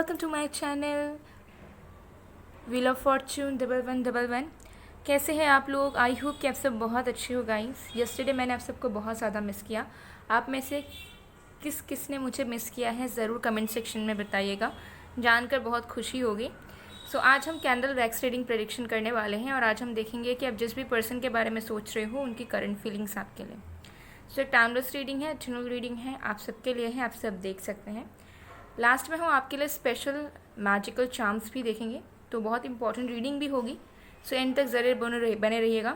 Welcome to my channel wheel of fortune 1111। कैसे हैं आप लोग? आई होप कि आप सब बहुत अच्छे हो गाइस। यस्टरडे मैंने आप सबको बहुत ज़्यादा मिस किया। आप में से किस ने मुझे मिस किया है ज़रूर कमेंट सेक्शन में बताइएगा, जानकर बहुत खुशी होगी। सो आज हम कैंडल वैक्स रीडिंग प्रेडिक्शन करने वाले हैं और आज हम देखेंगे कि आप जिस भी पर्सन के बारे में सोच रहे हो उनकी करंट फीलिंग्स आपके लिए। सो टाइमलेस रीडिंग है, जनरल रीडिंग है, आप सबके लिए है, आप सब देख सकते हैं। लास्ट में हम आपके लिए स्पेशल मैजिकल चार्म्स भी देखेंगे, तो बहुत इंपॉर्टेंट रीडिंग भी होगी। सो एंड तक ज़रूर बने रहिएगा।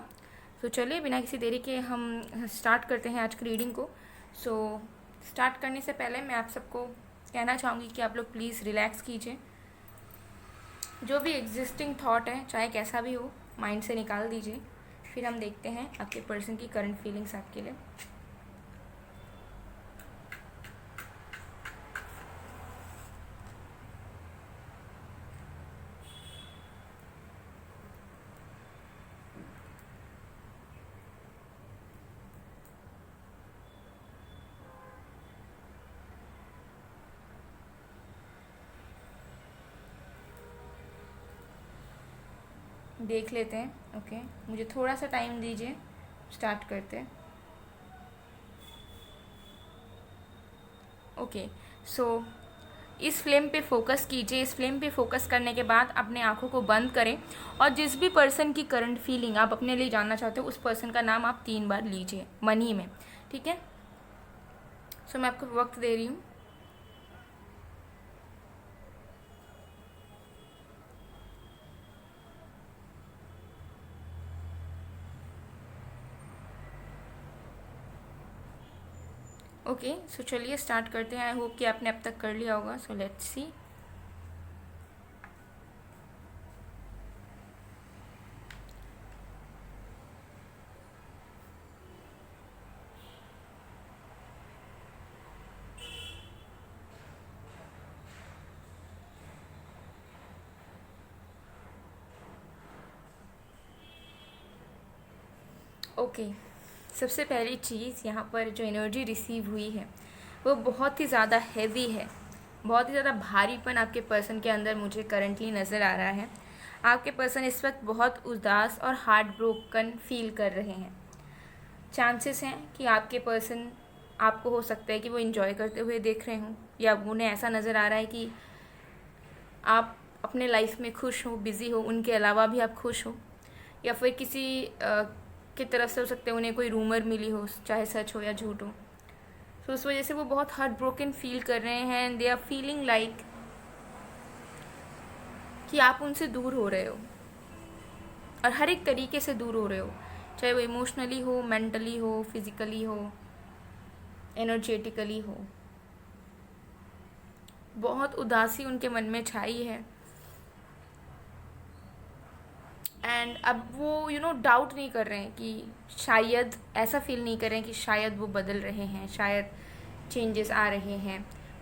सो चलिए बिना किसी देरी के हम स्टार्ट करते हैं आज की रीडिंग को। सो स्टार्ट करने से पहले मैं आप सबको कहना चाहूँगी कि आप लोग प्लीज़ रिलैक्स कीजिए। जो भी एग्जिस्टिंग थॉट है, चाहे कैसा भी हो, माइंड से निकाल दीजिए। फिर हम देखते हैं आपके पर्सन की करंट फीलिंग्स आपके लिए। देख लेते हैं। ओके, मुझे थोड़ा सा टाइम दीजिए, स्टार्ट करते हैं। ओके, सो इस फ्लेम पे फोकस कीजिए। इस फ्लेम पे फोकस करने के बाद अपने आंखों को बंद करें और जिस भी पर्सन की करंट फीलिंग आप अपने लिए जानना चाहते हो उस पर्सन का नाम आप 3 बार लीजिए मन ही में, ठीक है? सो मैं आपको वक्त दे रही हूँ। ओके, सो चलिए स्टार्ट करते हैं। आई होप कि आपने अब तक कर लिया होगा। So let's see. ओके, सबसे पहली चीज़ यहाँ पर जो एनर्जी रिसीव हुई है वो बहुत ही ज़्यादा हैवी है। बहुत ही ज़्यादा भारीपन आपके पर्सन के अंदर मुझे करंटली नज़र आ रहा है। आपके पर्सन इस वक्त बहुत उदास और हार्ट ब्रोकन फील कर रहे हैं। चांसेस हैं कि आपके पर्सन आपको हो सकता है कि वो इन्जॉय करते हुए देख रहे हों, या उन्हें ऐसा नज़र आ रहा है कि आप अपने लाइफ में खुश हो, बिज़ी हो, उनके अलावा भी आप खुश हो, या फिर किसी की तरफ से हो सकता है उन्हें कोई रूमर मिली हो, चाहे सच हो या झूठ हो। तो उस वजह से वो बहुत हार्ट ब्रोकन फील कर रहे हैं and they are feeling like कि आप उनसे दूर हो रहे हो और हर एक तरीके से दूर हो रहे हो, चाहे वो इमोशनली हो, मेंटली हो, फिजिकली हो, एनर्जेटिकली हो। बहुत उदासी उनके मन में छाई है एंड अब वो डाउट नहीं कर रहे हैं कि शायद, ऐसा फील नहीं कर रहे हैं कि शायद वो बदल रहे हैं, शायद चेंजेस आ रहे हैं।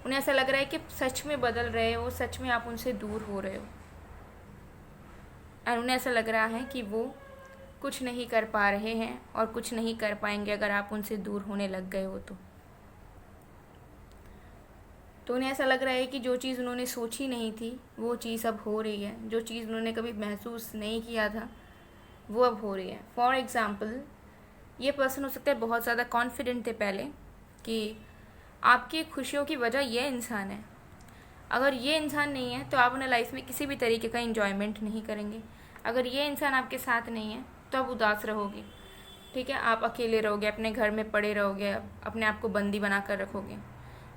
उन्हें ऐसा लग रहा है कि सच में बदल रहे हो, सच में आप उनसे दूर हो रहे हो एंड उन्हें ऐसा लग रहा है कि वो कुछ नहीं कर पा रहे हैं और कुछ नहीं कर पाएंगे अगर आप उनसे दूर होने लग गए हो तो उन्हें ऐसा लग रहा है कि जो चीज़ उन्होंने सोची नहीं थी वो चीज़ अब हो रही है। जो चीज़ उन्होंने कभी महसूस नहीं किया था वो अब हो रही है। फॉर एग्ज़ाम्पल, ये पर्सन हो सकता है बहुत ज़्यादा कॉन्फिडेंट थे पहले कि आपकी खुशियों की वजह ये इंसान है। अगर ये इंसान नहीं है तो आप अपने लाइफ में किसी भी तरीके का इन्जॉयमेंट नहीं करेंगे। अगर ये इंसान आपके साथ नहीं है तो आप उदास रहोगे, ठीक है? आप अकेले रहोगे, अपने घर में पड़े रहोगे, अपने आप को बंदी बना कर रखोगे।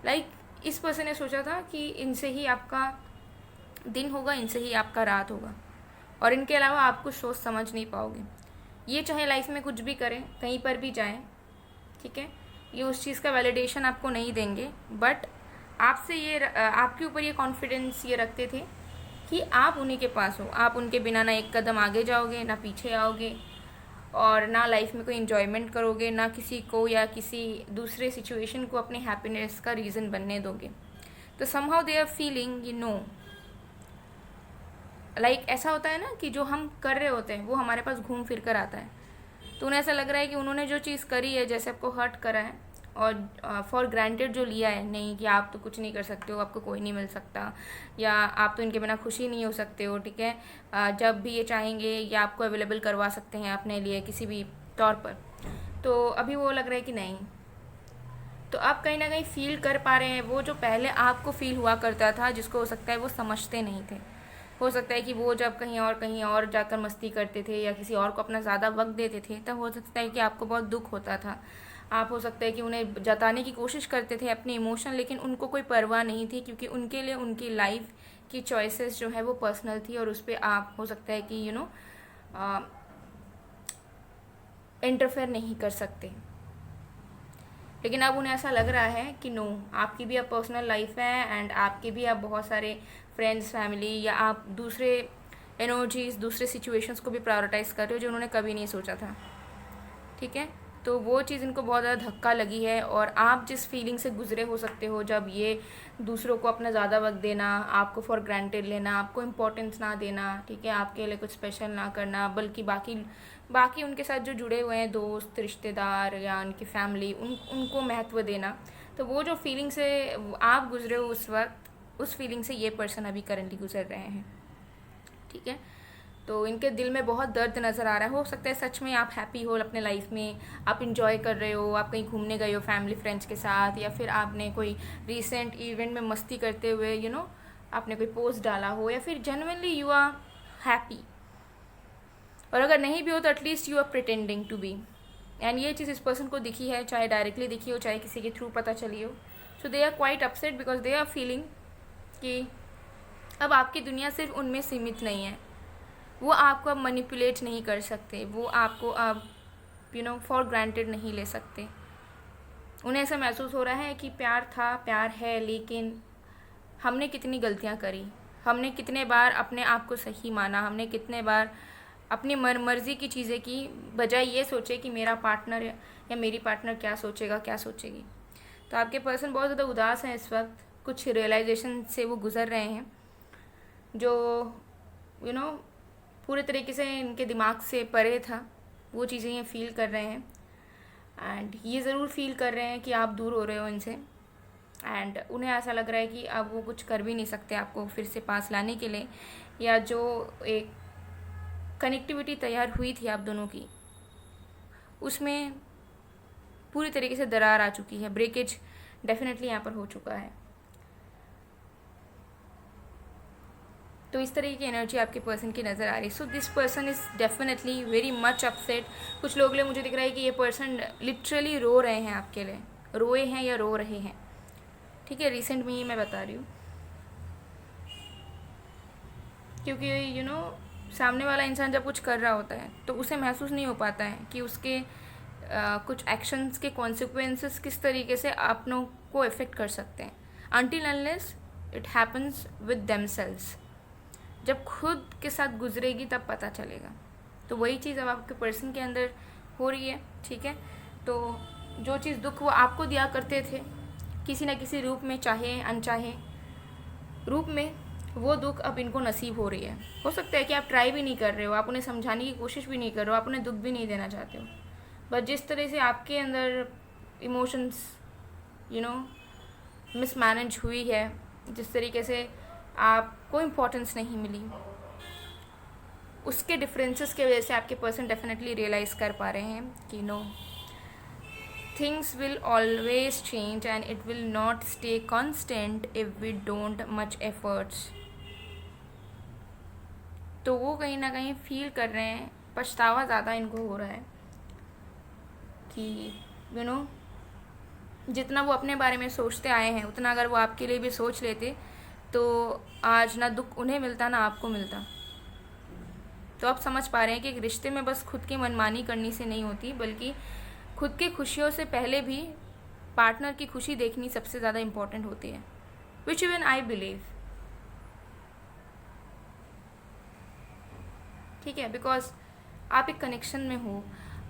लाइक इस पर्सन ने सोचा था कि इनसे ही आपका दिन होगा, इनसे ही आपका रात होगा और इनके अलावा आप कुछ सोच समझ नहीं पाओगे। ये चाहे लाइफ में कुछ भी करें, कहीं पर भी जाएं, ठीक है, ये उस चीज़ का वैलिडेशन आपको नहीं देंगे, बट आपसे ये आपके ऊपर ये कॉन्फिडेंस ये रखते थे कि आप उन्हीं के पास हो। आप उनके बिना ना एक कदम आगे जाओगे, ना पीछे आओगे, और ना लाइफ में कोई इन्जॉयमेंट करोगे, ना किसी को या किसी दूसरे सिचुएशन को अपने हैप्पीनेस का रीज़न बनने दोगे। तो somehow they are feeling like ऐसा होता है ना कि जो हम कर रहे होते हैं वो हमारे पास घूम फिर कर आता है। तो उन्हें ऐसा लग रहा है कि उन्होंने जो चीज़ करी है, जैसे आपको हर्ट करा है, और फॉर ग्रांटेड जो लिया है, नहीं कि आप तो कुछ नहीं कर सकते हो, आपको कोई नहीं मिल सकता, या आप तो इनके बिना खुशी नहीं हो सकते हो, ठीक है, जब भी ये चाहेंगे ये आपको अवेलेबल करवा सकते हैं अपने लिए किसी भी तौर पर। तो अभी वो लग रहा है कि नहीं। तो आप कहीं ना कहीं फील कर पा रहे हैं वो जो पहले आपको फील हुआ करता था, जिसको हो सकता है वो समझते नहीं थे। हो सकता है कि वो जब कहीं और जाकर मस्ती करते थे या किसी और को अपना ज़्यादा वक्त देते थे, तब हो सकता है कि आपको बहुत दुख होता था। आप हो सकता है कि उन्हें जताने की कोशिश करते थे अपने इमोशन, लेकिन उनको कोई परवाह नहीं थी, क्योंकि उनके लिए उनकी लाइफ की चॉइसेस जो है वो पर्सनल थी, और उस पर आप हो सकता है कि इंटरफेयर नहीं कर सकते। लेकिन अब उन्हें ऐसा लग रहा है कि नो, आपकी भी अब पर्सनल लाइफ है, एंड आपके भी अब बहुत सारे फ्रेंड्स, फैमिली, या आप दूसरे एनर्जीज, दूसरे सिचुएशंस को भी प्रायोरिटाइज कर रहे हो जो उन्होंने कभी नहीं सोचा था, ठीक है। तो वो चीज़ इनको बहुत ज़्यादा धक्का लगी है, और आप जिस फीलिंग से गुजरे हो सकते हो, जब ये दूसरों को अपना ज़्यादा वक्त देना, आपको फॉर ग्रांटेड लेना, आपको इम्पोर्टेंस ना देना, ठीक है, आपके लिए कुछ स्पेशल ना करना, बल्कि बाकी उनके साथ जो जुड़े हुए हैं दोस्त, रिश्तेदार या उनकी फैमिली, उनको महत्व देना। तो वो जो फीलिंग से आप गुजरे हो उस वक्त, उस फीलिंग से ये पर्सन अभी करंटली गुजर रहे हैं, ठीक है। तो इनके दिल में बहुत दर्द नज़र आ रहा है। हो सकता है सच में आप हैप्पी हो अपने लाइफ में, आप इंजॉय कर रहे हो, आप कहीं घूमने गए हो फैमिली फ्रेंड्स के साथ, या फिर आपने कोई रिसेंट इवेंट में मस्ती करते हुए आपने कोई पोस्ट डाला हो, या फिर जेन्युइनली यू आर हैप्पी। और अगर नहीं भी हो तो at least you are pretending to be. And ये चीज़ इस पर्सन को दिखी है, चाहे डायरेक्टली दिखी हो, चाहे किसी के थ्रू पता चली हो। So they are quite upset because they are feeling कि अब आपकी दुनिया सिर्फ उनमें सीमित नहीं है, वो आपको अब मैनिपुलेट नहीं कर सकते, वो आपको अब फॉर ग्रांटेड नहीं ले सकते। उन्हें ऐसा महसूस हो रहा है कि प्यार था, प्यार है, लेकिन हमने कितनी गलतियां करी, हमने कितने बार अपने आप को सही माना, हमने कितने बार अपनी मर्जी की चीज़ें की, बजाय ये सोचे कि मेरा पार्टनर या मेरी पार्टनर क्या सोचेगा, क्या सोचेगी। तो आपके पर्सन बहुत ज़्यादा उदास हैं इस वक्त, कुछ रियलाइजेशन से वो गुज़र रहे हैं जो पूरे तरीके से इनके दिमाग से परे था। वो चीज़ें ये फील कर रहे हैं, एंड ये ज़रूर फील कर रहे हैं कि आप दूर हो रहे हो इनसे, एंड उन्हें ऐसा लग रहा है कि अब वो कुछ कर भी नहीं सकते आपको फिर से पास लाने के लिए, या जो एक कनेक्टिविटी तैयार हुई थी आप दोनों की, उसमें पूरी तरीके से दरार आ चुकी है, ब्रेकेज डेफिनेटली यहाँ पर हो चुका है। तो इस तरीके की एनर्जी आपके पर्सन की नज़र आ रही है। So this person is definitely very much upset. कुछ लोग लिए मुझे दिख रहा है कि ये पर्सन लिटरली रो रहे हैं आपके लिए, रोए हैं या रो रहे हैं, ठीक है, रिसेंट में ही मैं बता रही हूँ, क्योंकि सामने वाला इंसान जब कुछ कर रहा होता है तो उसे महसूस नहीं हो पाता है कि उसके कुछ एक्शंस के कॉन्सिक्वेंसेस किस तरीके से अपनों को इफ़ेक्ट कर सकते हैं, until unless it happens with themselves. जब खुद के साथ गुजरेगी तब पता चलेगा। तो वही चीज़ अब आपके पर्सन के अंदर हो रही है, ठीक है। तो जो चीज़ दुख वो आपको दिया करते थे किसी न किसी रूप में, चाहे अनचाहे रूप में, वो दुख अब इनको नसीब हो रही है। हो सकता है कि आप ट्राई भी नहीं कर रहे हो, आप उन्हें समझाने की कोशिश भी नहीं कर रहे हो, आप उन्हें दुख भी नहीं देना चाहते हो, बट जिस तरह से आपके अंदर इमोशंस मिसमैनेज हुई है, जिस तरीके से आपको इम्पोर्टेंस नहीं मिली, उसके डिफरेंसेस के वजह से आपके पर्सन डेफिनेटली रियलाइज़ कर पा रहे हैं कि no, things will always change and it will not stay constant if we don't much efforts. तो वो कहीं ना कहीं फील कर रहे हैं, पछतावा ज़्यादा इनको हो रहा है कि जितना वो अपने बारे में सोचते आए हैं, उतना अगर वो आपके लिए भी सोच लेते तो आज ना दुख उन्हें मिलता ना आपको मिलता। तो आप समझ पा रहे हैं कि एक रिश्ते में बस खुद की मनमानी करनी से नहीं होती, बल्कि खुद की खुशियों से पहले भी पार्टनर की खुशी देखनी सबसे ज़्यादा इम्पॉर्टेंट होती है, विच इवन आई बिलीव, ठीक है। बिकॉज आप एक कनेक्शन में हो,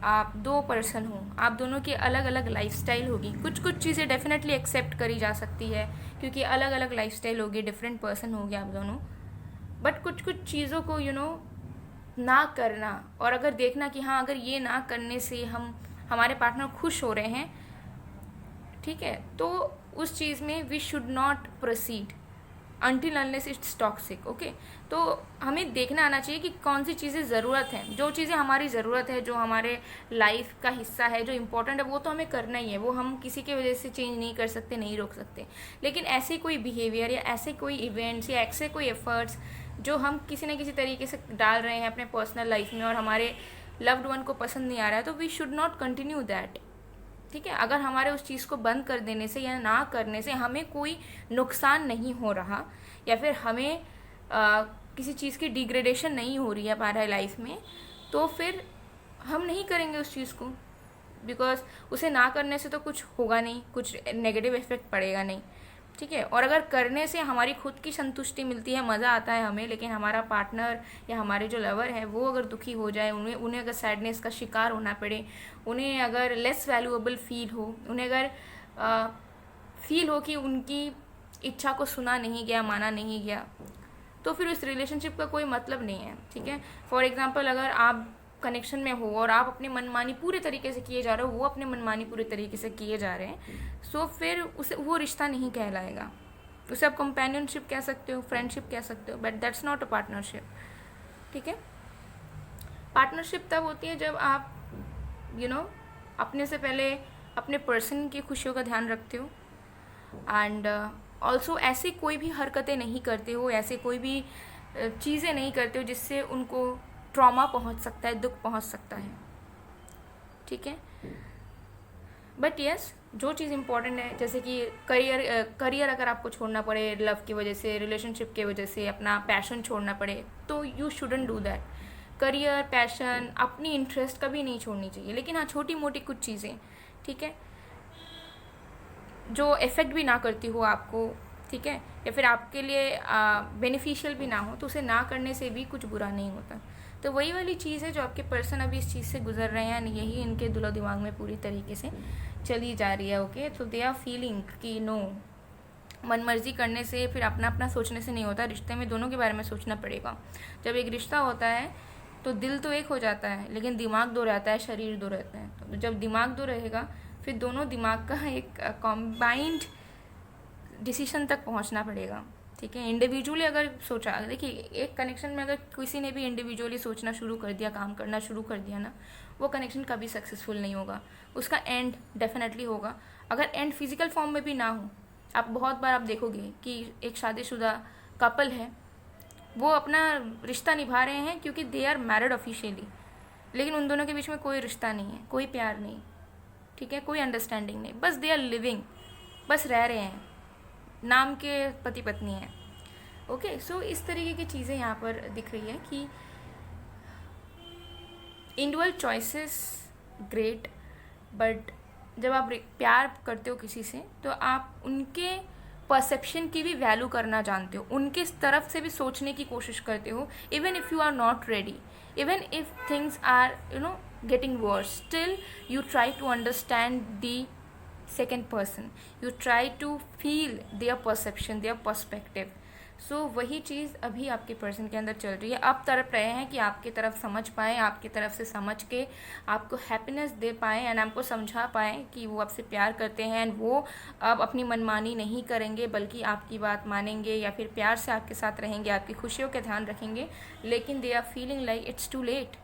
आप दो पर्सन हो, आप दोनों की अलग अलग लाइफस्टाइल होगी। कुछ चीज़ें डेफिनेटली एक्सेप्ट करी जा सकती है क्योंकि अलग अलग लाइफस्टाइल होगी, डिफरेंट पर्सन होंगे आप दोनों, बट कुछ चीज़ों को ना करना, और अगर देखना कि हाँ, अगर ये ना करने से हमारे पार्टनर खुश हो रहे हैं, ठीक है, तो उस चीज़ में we should not proceed until unless it's toxic. Okay, तो हमें देखना आना चाहिए कि कौन सी चीज़ें ज़रूरत हैं, जो चीज़ें हमारी ज़रूरत है, जो हमारे लाइफ का हिस्सा है, जो इम्पोर्टेंट है, वो तो हमें करना ही है, वो हम किसी की वजह से चेंज नहीं कर सकते, नहीं रोक सकते। लेकिन ऐसे कोई बिहेवियर या ऐसे कोई इवेंट्स या ऐसे कोई एफर्ट्स जो हम किसी न किसी तरीके से डाल रहे हैं अपने पर्सनल लाइफ में और हमारे लव्ड वन को पसंद नहीं आ रहा है, तो we should not continue that. ठीक है, अगर हमारे उस चीज़ को बंद कर देने से या ना करने से हमें कोई नुकसान नहीं हो रहा या फिर हमें किसी चीज़ की डिग्रेडेशन नहीं हो रही है हमारे लाइफ में, तो फिर हम नहीं करेंगे उस चीज़ को, बिकॉज उसे ना करने से तो कुछ होगा नहीं, कुछ नेगेटिव इफेक्ट पड़ेगा नहीं। ठीक है, और अगर करने से हमारी खुद की संतुष्टि मिलती है, मज़ा आता है हमें, लेकिन हमारा पार्टनर या हमारे जो लवर है वो अगर दुखी हो जाए, उन्हें अगर सैडनेस का शिकार होना पड़े, उन्हें अगर लेस वैल्यूएबल फील हो, उन्हें अगर फील हो कि उनकी इच्छा को सुना नहीं गया, माना नहीं गया, तो फिर उस रिलेशनशिप का कोई मतलब नहीं है। ठीक है, फॉर एग्जाम्पल अगर आप कनेक्शन में हो और आप अपनी मनमानी पूरे तरीके से किए जा रहे हो, वो अपने मनमानी पूरे तरीके से किए जा रहे हैं, सो फिर उसे वो रिश्ता नहीं कहलाएगा। उसे आप कंपेनियनशिप कह सकते हो, फ्रेंडशिप कह सकते हो, but that's not a partnership. ठीक है, पार्टनरशिप तब होती है जब आप अपने से पहले अपने पर्सन की खुशियों का ध्यान रखते हो एंड ऑल्सो ऐसी कोई भी हरकतें नहीं करते हो, ऐसे कोई भी चीज़ें नहीं करते हो जिससे उनको ट्रॉमा पहुंच सकता है, दुख पहुंच सकता है। ठीक है, बट यस, जो चीज़ इम्पॉर्टेंट है, जैसे कि करियर अगर आपको छोड़ना पड़े लव की वजह से, रिलेशनशिप की वजह से, अपना पैशन छोड़ना पड़े, तो you shouldn't do that. Career, passion, अपनी इंटरेस्ट कभी नहीं छोड़नी चाहिए, लेकिन हाँ छोटी मोटी कुछ चीज़ें, ठीक है, जो इफ़ेक्ट भी ना करती हो आपको, ठीक है, या फिर आपके लिए बेनिफिशियल भी ना हो, तो उसे ना करने से भी कुछ बुरा नहीं होता। तो वही वाली चीज़ है जो आपके पर्सन अभी इस चीज़ से गुजर रहे हैं, यही इनके दिलो दिमाग में पूरी तरीके से चली जा रही है। ओके, तो दे आर फीलिंग कि नो, मन मर्जी करने से, फिर अपना अपना सोचने से नहीं होता, रिश्ते में दोनों के बारे में सोचना पड़ेगा। जब एक रिश्ता होता है तो दिल तो एक हो जाता है, लेकिन दिमाग दो रहता है, शरीर दो रहता है। तो जब दिमाग दो रहेगा, फिर दोनों दिमाग का एक कॉम्बाइंड डिसीजन तक पहुंचना पड़ेगा। ठीक है, इंडिविजुअली अगर सोचा, देखिए एक कनेक्शन में अगर किसी ने भी इंडिविजुअली सोचना शुरू कर दिया, काम करना शुरू कर दिया ना, वो कनेक्शन कभी सक्सेसफुल नहीं होगा, उसका एंड डेफिनेटली होगा। अगर एंड फिजिकल फॉर्म में भी ना हो, आप बहुत बार आप देखोगे कि एक शादीशुदा कपल है, वो अपना रिश्ता निभा रहे हैं क्योंकि दे आर मैरिड ऑफिशियली, लेकिन उन दोनों के बीच में कोई रिश्ता नहीं है, कोई प्यार नहीं, ठीक है, कोई अंडरस्टैंडिंग नहीं, बस दे आर लिविंग, बस रह रहे हैं, नाम के पति पत्नी हैं। ओके, सो इस तरीके की चीज़ें यहाँ पर दिख रही है कि इंडिविजुअल चॉइसेस ग्रेट, बट जब आप प्यार करते हो किसी से तो आप उनके परसेप्शन की भी वैल्यू करना जानते हो, उनके तरफ से भी सोचने की कोशिश करते हो, even if you are not ready, even if things are getting worse, still you try to understand the second person, you try to feel their perception, their perspective. So वही चीज़ अभी आपके पर्सन के अंदर चल रही है। अब तड़प रहे हैं कि आपकी तरफ समझ पाएँ, आपकी तरफ से समझ के आपको हैप्पीनेस दे पाएँ एंड आपको समझा पाएँ कि वो आपसे प्यार करते हैं एंड वो अब अपनी मनमानी नहीं करेंगे, बल्कि आपकी बात मानेंगे या फिर प्यार से आपके साथ रहेंगे, आपकी खुशियों का ध्यान रखेंगे। लेकिन they are feeling like it's too late,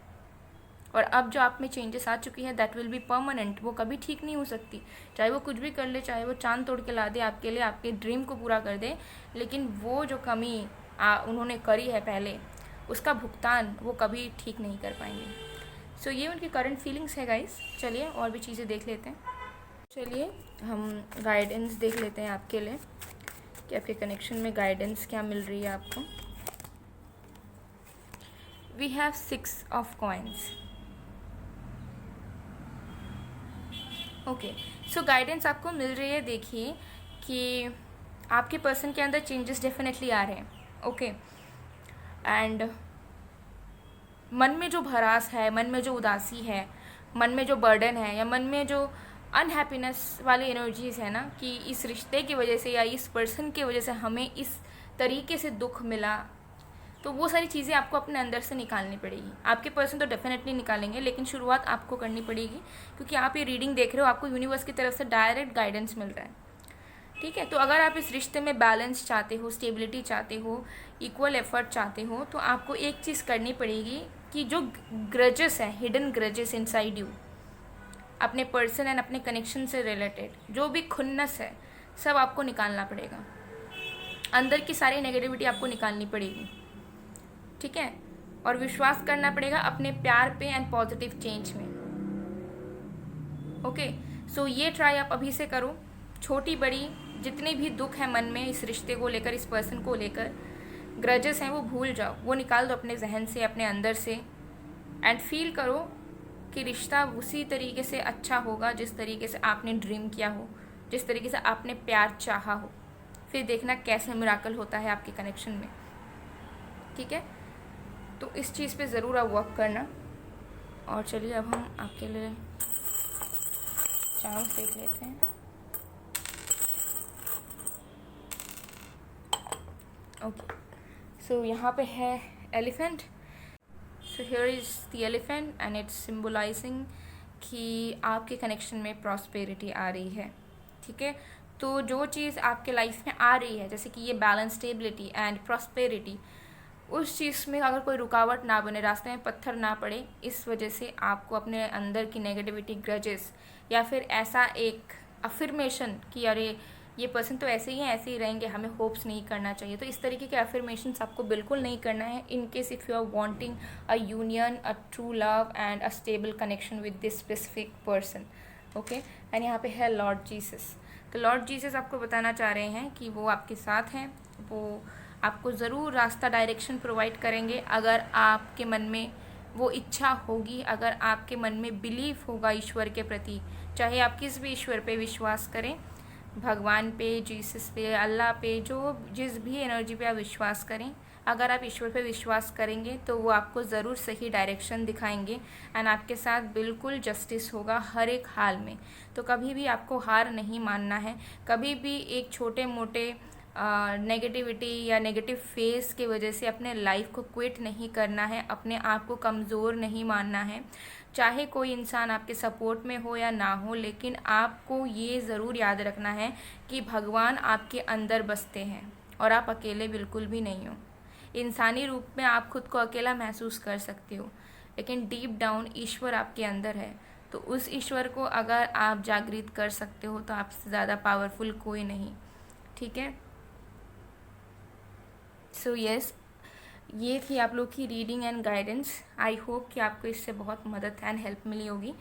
और अब जो आप में चेंजेस आ चुकी है दैट विल बी परमानेंट, वो कभी ठीक नहीं हो सकती। चाहे वो कुछ भी कर ले, चाहे वो चांद तोड़ के ला दे आपके लिए, आपके ड्रीम को पूरा कर दे, लेकिन वो जो कमी उन्होंने करी है पहले, उसका भुगतान वो कभी ठीक नहीं कर पाएंगे। सो ये उनकी करंट फीलिंग्स है गाइस। चलिए और भी चीज़ें देख लेते हैं। चलिए हम गाइडेंस देख लेते हैं आपके लिए कि आपके कनेक्शन में गाइडेंस क्या मिल रही है आपको। We have 6 of coins. Okay, so guidance आपको मिल रही है। देखिए कि आपके पर्सन के अंदर चेंजेस डेफिनेटली आ रहे हैं। ओके, एंड मन में जो भरास है, मन में जो उदासी है, मन में जो बर्डन है, या मन में जो अनहैप्पीनेस वाली एनर्जीज है ना, कि इस रिश्ते की वजह से या इस पर्सन की वजह से हमें इस तरीके से दुख मिला, तो वो सारी चीज़ें आपको अपने अंदर से निकालनी पड़ेगी। आपके पर्सन तो डेफिनेटली निकालेंगे, लेकिन शुरुआत आपको करनी पड़ेगी, क्योंकि आप ये रीडिंग देख रहे हो, आपको यूनिवर्स की तरफ से डायरेक्ट गाइडेंस मिल रहा है। ठीक है, तो अगर आप इस रिश्ते में बैलेंस चाहते हो, स्टेबिलिटी चाहते हो, इक्वल एफर्ट चाहते हो, तो आपको एक चीज़ करनी पड़ेगी कि जो ग्रजेस हैं, हिडन ग्रजेस इनसाइड यू, अपने पर्सन एंड अपने कनेक्शन से रिलेटेड जो भी खुन्नस है, सब आपको निकालना पड़ेगा। अंदर की सारी नेगेटिविटी आपको निकालनी पड़ेगी। ठीक है, और विश्वास करना पड़ेगा अपने प्यार पे एंड पॉजिटिव चेंज में। ओके, सो ये ट्राई आप अभी से करो। छोटी बड़ी जितने भी दुख है मन में इस रिश्ते को लेकर, इस पर्सन को लेकर, ग्रजेस हैं, वो भूल जाओ, वो निकाल दो अपने जहन से, अपने अंदर से, एंड फील करो कि रिश्ता उसी तरीके से अच्छा होगा जिस तरीके से आपने ड्रीम किया हो, जिस तरीके से आपने प्यार चाहा हो। फिर देखना कैसे मिराकल होता है आपके कनेक्शन में। ठीक है, तो इस चीज़ पे ज़रूर आप वर्क करना। और चलिए अब हम आपके लिए चांस देख लेते हैं। ओके, सो यहाँ पे है elephant. So here is the elephant and it's symbolising कि आपके कनेक्शन में प्रॉस्पेरिटी आ रही है। ठीक है, तो जो चीज़ आपके लाइफ में आ रही है, जैसे कि ये बैलेंस, स्टेबिलिटी एंड प्रॉस्पेरिटी, उस चीज़ में अगर कोई रुकावट ना बने, रास्ते में पत्थर ना पड़े, इस वजह से आपको अपने अंदर की नेगेटिविटी, ग्रजेस, या फिर ऐसा एक अफर्मेशन कि अरे ये पर्सन तो ऐसे ही हैं, ऐसे ही रहेंगे, हमें होप्स नहीं करना चाहिए, तो इस तरीके के अफर्मेशंस आपको बिल्कुल नहीं करना है। In case if you are wanting a union, a true love and a stable connection with this specific person. Okay, and यहाँ पे है लॉर्ड जीसस। तो लॉर्ड जीसस आपको बताना चाह रहे हैं कि वो आपके साथ हैं, वो आपको ज़रूर रास्ता, डायरेक्शन प्रोवाइड करेंगे अगर आपके मन में वो इच्छा होगी, अगर आपके मन में बिलीफ होगा ईश्वर के प्रति। चाहे आप किस भी ईश्वर पे विश्वास करें, भगवान पे, जीसस पे, अल्लाह पे, जो जिस भी एनर्जी पे आप विश्वास करें, अगर आप ईश्वर पे विश्वास करेंगे तो वो आपको ज़रूर सही डायरेक्शन दिखाएंगे एंड आपके साथ बिल्कुल जस्टिस होगा हर एक हाल में। तो कभी भी आपको हार नहीं मानना है, कभी भी एक छोटे मोटे नेगेटिविटी या नेगेटिव फेस की वजह से अपने लाइफ को क्विट नहीं करना है, अपने आप को कमज़ोर नहीं मानना है। चाहे कोई इंसान आपके सपोर्ट में हो या ना हो, लेकिन आपको ये ज़रूर याद रखना है कि भगवान आपके अंदर बसते हैं और आप अकेले बिल्कुल भी नहीं हो। इंसानी रूप में आप खुद को अकेला महसूस कर सकते हो, लेकिन डीप डाउन ईश्वर आपके अंदर है। तो उस ईश्वर को अगर आप जागृत कर सकते हो तो आपसे ज़्यादा पावरफुल कोई नहीं। ठीक है, सो यस, ये थी आप लोग की reading and guidance. I hope कि आपको इससे बहुत मदद एंड हेल्प मिली होगी।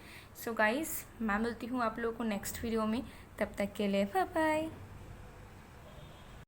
सो गाइस, मैं मिलती हूँ आप लोगों को नेक्स्ट वीडियो में। तब तक के लिए बाय बाय।